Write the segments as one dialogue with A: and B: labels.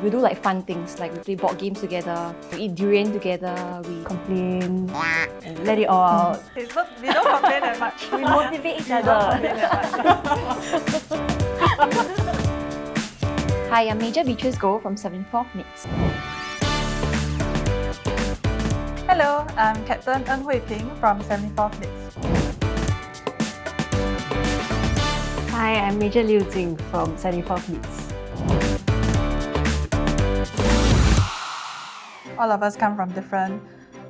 A: We do like fun things, like we play board games together, we eat durian together, we
B: complain and let it all out.
C: It's not, we don't complain that much.
B: We motivate each other.
A: Hi, I'm MAJ Beatriz Goh from 74th MIDS.
C: Hello, I'm Captain Ng Hui Ping from 74th MIDS.
B: Hi, I'm MAJ Lee You Jing from 74th MIDS.
C: All of us come from different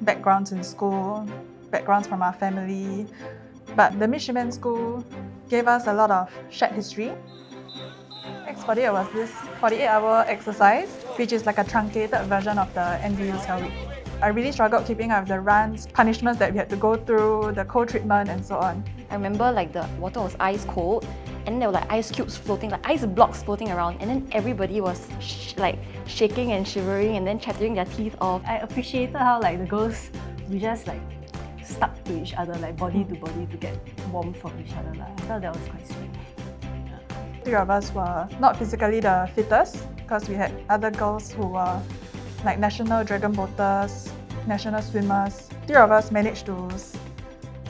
C: backgrounds in school, backgrounds from our family, but the MIDS school gave us a lot of shared history. X48 was this 48-hour exercise, which is like a truncated version of the NDU Cell Week. I really struggled keeping up with the runs, punishments that we had to go through, the cold treatment and so on.
A: I remember like the water was ice cold, and then there were like ice cubes floating, like ice blocks floating around, and then everybody was like shaking and shivering and then chattering their teeth off.
B: I appreciated how like the girls, we just like stuck to each other, like body to body to get warmth from each other. I thought that was quite sweet.
C: Three of us were not physically the fittest because we had other girls who were like national dragon boaters, national swimmers. Three of us managed to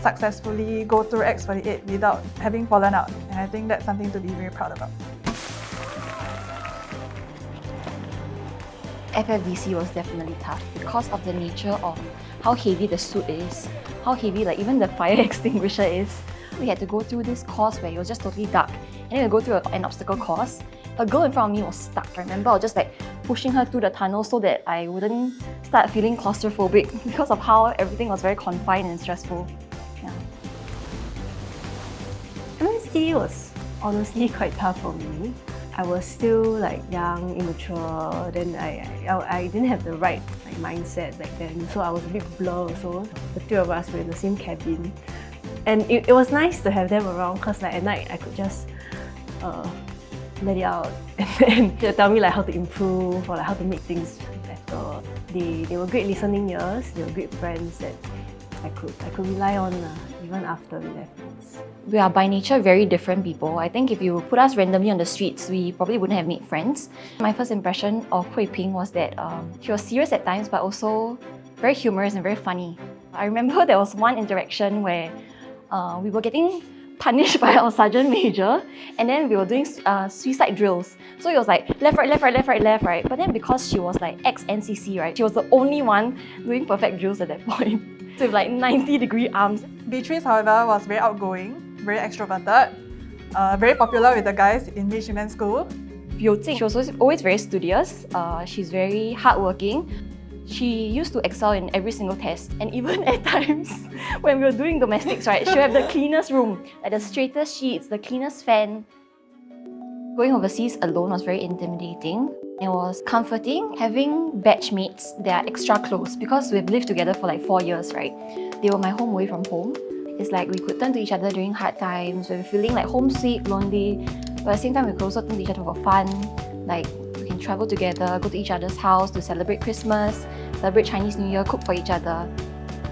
C: successfully go through X48 without having fallen out, and I think that's something to be very proud about.
A: FFDC was definitely tough because of the nature of how heavy the suit is, how heavy like even the fire extinguisher is. We had to go through this course where it was just totally dark, and then we go through an obstacle course. A girl in front of me was stuck. I remember I was just like pushing her through the tunnel so that I wouldn't start feeling claustrophobic because of how everything was very confined and stressful. Yeah.
B: MIDS was honestly quite tough for me. I was still like young, immature, then I didn't have the right like mindset back then, so I was a bit blur also. The three of us were in the same cabin. And it was nice to have them around because like at night I could just let it out and they'll tell me like how to improve or like how to make things better. They were great listening ears, they were great friends that I could rely on even after we left MIDS.
A: We are by nature very different people. I think if you put us randomly on the streets, we probably wouldn't have made friends. My first impression of Hui Ping was that she was serious at times but also very humorous and very funny. I remember there was one interaction where we were getting punished by our sergeant major, and then we were doing suicide drills. So it was like left, right, left, right, left, right, left, right. But then because she was like ex-NCC, right, she was the only one doing perfect drills at that point. So with like 90-degree arms.
C: Beatrice, however, was very outgoing, very extroverted, very popular with the guys in MIDS school.
A: You Jing, she was always very studious. She's very hardworking. She used to excel in every single test, and even at times when we were doing domestics, right, she'll have the cleanest room, like the straightest sheets, the cleanest fan. Going overseas alone was very intimidating. It was comforting having batch mates that are extra close because we've lived together for like 4 years, right? They were my home away from home. It's like we could turn to each other during hard times, when we're feeling like homesick, lonely, but at the same time we could also turn to each other for fun. Like we can travel together, go to each other's house to celebrate Christmas, celebrate Chinese New Year, cook for each other.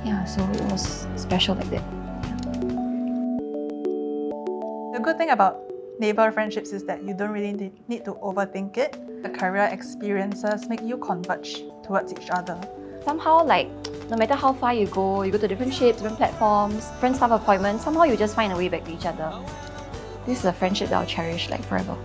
A: Yeah, so it was special like that.
C: The good thing about naval friendships is that you don't really need to overthink it. The career experiences make you converge towards each other.
A: Somehow, like, no matter how far you go to different ships, different platforms, different staff appointments, somehow you just find a way back to each other. This is a friendship that I'll cherish like forever.